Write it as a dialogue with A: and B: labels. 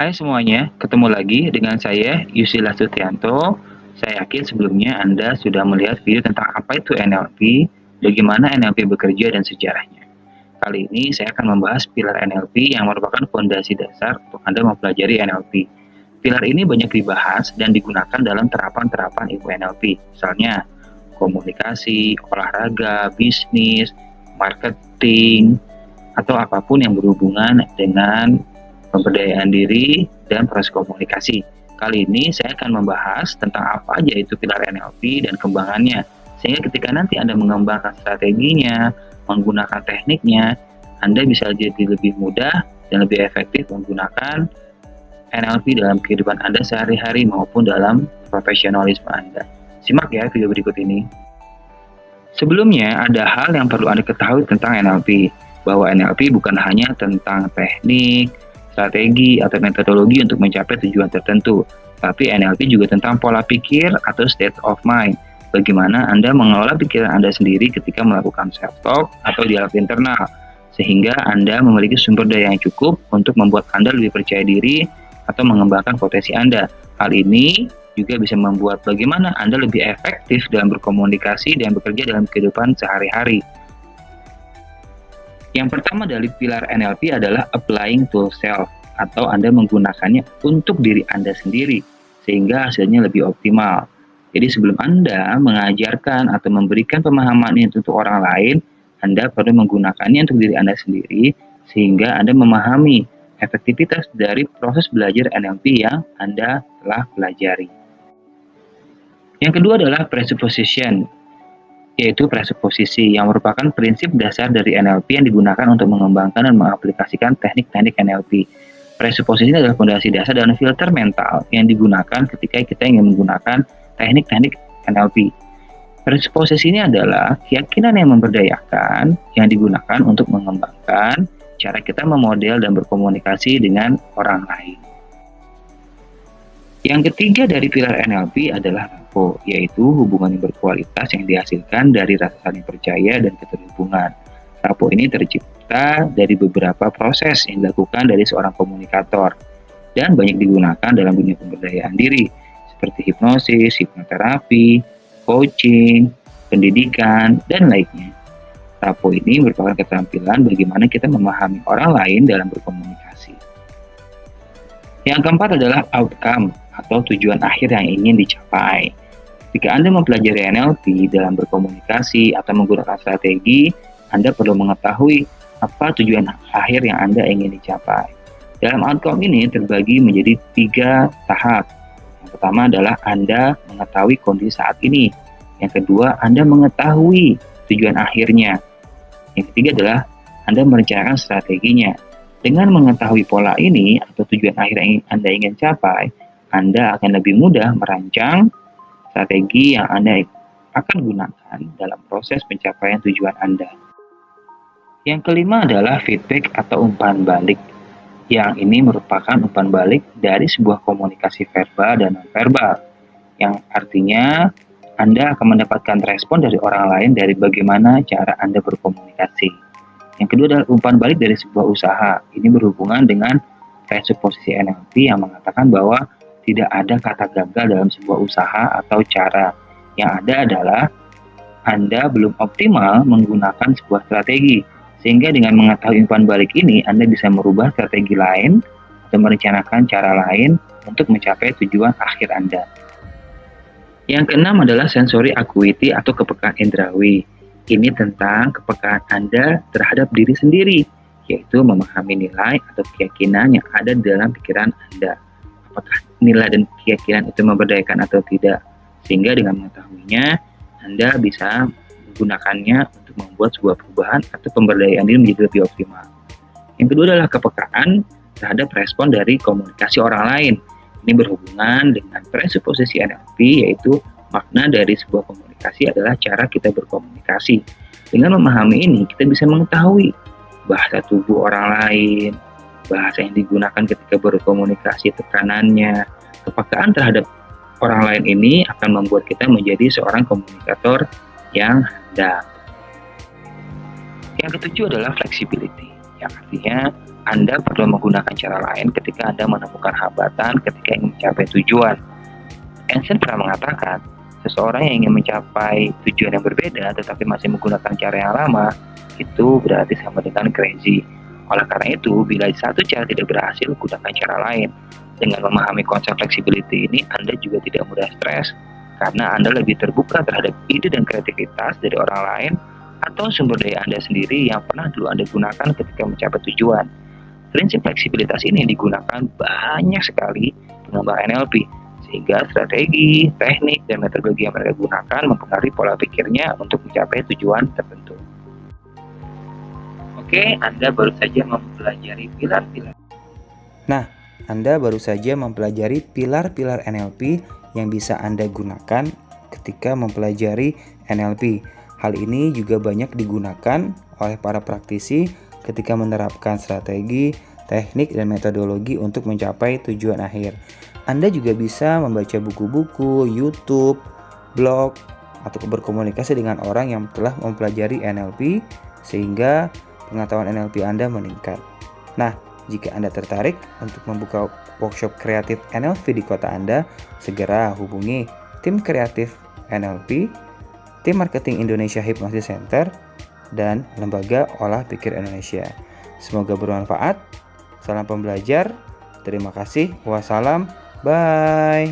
A: Hai semuanya, ketemu lagi dengan saya Yusila Sutrianto. Saya yakin sebelumnya Anda sudah melihat video tentang apa itu NLP, bagaimana NLP bekerja dan sejarahnya. Kali ini saya akan membahas pilar NLP yang merupakan fondasi dasar untuk Anda mempelajari NLP. Pilar ini banyak dibahas dan digunakan dalam terapan-terapan ilmu NLP, misalnya komunikasi, olahraga, bisnis, marketing, atau apapun yang berhubungan dengan pemberdayaan diri dan proses komunikasi. Kali ini saya akan membahas tentang apa aja itu pilar NLP dan kembangannya, sehingga ketika nanti Anda mengembangkan strateginya, menggunakan tekniknya, Anda bisa jadi lebih mudah dan lebih efektif menggunakan NLP dalam kehidupan Anda sehari-hari maupun dalam profesionalisme Anda. Simak ya video berikut ini. Sebelumnya, ada hal yang perlu Anda ketahui tentang NLP, bahwa NLP bukan hanya tentang teknik, strategi, atau metodologi untuk mencapai tujuan tertentu, tapi NLP juga tentang pola pikir atau state of mind. Bagaimana Anda mengelola pikiran Anda sendiri ketika melakukan self-talk atau dialog internal, sehingga Anda memiliki sumber daya yang cukup untuk membuat Anda lebih percaya diri atau mengembangkan potensi Anda. Hal ini juga bisa membuat bagaimana Anda lebih efektif dalam berkomunikasi dan bekerja dalam kehidupan sehari-hari. Yang pertama dari pilar NLP adalah applying to self, atau Anda menggunakannya untuk diri Anda sendiri, sehingga hasilnya lebih optimal. Jadi sebelum Anda mengajarkan atau memberikan pemahaman ini untuk orang lain, Anda perlu menggunakannya untuk diri Anda sendiri, sehingga Anda memahami efektivitas dari proses belajar NLP yang Anda telah pelajari. Yang kedua adalah presupposition, yaitu presuposisi yang merupakan prinsip dasar dari NLP yang digunakan untuk mengembangkan dan mengaplikasikan teknik-teknik NLP. Presuposisi adalah fondasi dasar dan filter mental yang digunakan ketika kita ingin menggunakan teknik-teknik NLP. Presuposisi ini adalah keyakinan yang memberdayakan yang digunakan untuk mengembangkan cara kita memodel dan berkomunikasi dengan orang lain. Yang ketiga dari pilar NLP adalah RAPO, yaitu hubungan yang berkualitas yang dihasilkan dari rasa saling percaya dan keterhubungan. RAPO ini tercipta dari beberapa proses yang dilakukan dari seorang komunikator dan banyak digunakan dalam dunia pemberdayaan diri, seperti hipnosis, hipnoterapi, coaching, pendidikan, dan lainnya. RAPO ini merupakan keterampilan bagaimana kita memahami orang lain dalam berkomunikasi. Yang keempat adalah outcome atau tujuan akhir yang ingin dicapai. Jika Anda mempelajari NLP dalam berkomunikasi atau menggunakan strategi, Anda perlu mengetahui apa tujuan akhir yang Anda ingin dicapai. Dalam outcome ini terbagi menjadi 3 tahap. Yang pertama adalah Anda mengetahui kondisi saat ini. Yang kedua, Anda mengetahui tujuan akhirnya. Yang ketiga adalah Anda merencanakan strateginya. Dengan mengetahui pola ini atau tujuan akhir yang Anda ingin capai, Anda akan lebih mudah merancang strategi yang Anda akan gunakan dalam proses pencapaian tujuan Anda. Yang kelima adalah feedback atau umpan balik. Yang ini merupakan umpan balik dari sebuah komunikasi verbal dan non-verbal, yang artinya Anda akan mendapatkan respon dari orang lain dari bagaimana cara Anda berkomunikasi. Yang kedua adalah umpan balik dari sebuah usaha. Ini berhubungan dengan presuposisi NLP yang mengatakan bahwa tidak ada kata gagal dalam sebuah usaha atau cara. Yang ada adalah Anda belum optimal menggunakan sebuah strategi. Sehingga dengan mengetahui umpan balik ini, Anda bisa merubah strategi lain atau merencanakan cara lain untuk mencapai tujuan akhir Anda. Yang keenam adalah sensory acuity atau kepekaan indrawi. Ini tentang kepekaan Anda terhadap diri sendiri, yaitu memahami nilai atau keyakinan yang ada dalam pikiran Anda. Apakah nilai dan keyakinan itu memberdayakan atau tidak? Sehingga dengan mengetahuinya, Anda bisa menggunakannya untuk membuat sebuah perubahan atau pemberdayaan diri menjadi lebih optimal. Yang kedua adalah kepekaan terhadap respon dari komunikasi orang lain. Ini berhubungan dengan presuposisi NLP, yaitu makna dari sebuah komunikasi adalah cara kita berkomunikasi. Dengan memahami ini, kita bisa mengetahui bahasa tubuh orang lain, bahasa yang digunakan ketika berkomunikasi, tekanannya. Kepekaan terhadap orang lain ini akan membuat kita menjadi seorang komunikator yang handal. Yang ketujuh adalah flexibility, yang artinya Anda perlu menggunakan cara lain ketika Anda menemukan hambatan ketika ingin mencapai tujuan. Einstein pernah mengatakan, seseorang yang ingin mencapai tujuan yang berbeda tetapi masih menggunakan cara yang lama, itu berarti sama dengan crazy. Oleh karena itu, bila satu cara tidak berhasil, gunakan cara lain. Dengan memahami konsep flexibility ini, Anda juga tidak mudah stres, karena Anda lebih terbuka terhadap ide dan kreativitas dari orang lain atau sumber daya Anda sendiri yang pernah dulu Anda gunakan ketika mencapai tujuan. Prinsip fleksibilitas ini digunakan banyak sekali pengembang NLP, sehingga strategi, teknik, dan metodologi yang mereka gunakan mempengaruhi pola pikirnya untuk mencapai tujuan tertentu. Oke, Anda baru saja mempelajari pilar-pilar.
B: Nah, Anda baru saja mempelajari pilar-pilar NLP yang bisa Anda gunakan ketika mempelajari NLP. Hal ini juga banyak digunakan oleh para praktisi ketika menerapkan strategi, teknik, dan metodologi untuk mencapai tujuan akhir. Anda juga bisa membaca buku-buku, YouTube, blog, atau berkomunikasi dengan orang yang telah mempelajari NLP sehingga pengetahuan NLP Anda meningkat. Nah, jika Anda tertarik untuk membuka workshop kreatif NLP di kota Anda, segera hubungi tim kreatif NLP, tim marketing Indonesia Hypnosis Center, dan Lembaga Olah Pikir Indonesia. Semoga bermanfaat. Salam pembelajar. Terima kasih. Wassalam. Bye.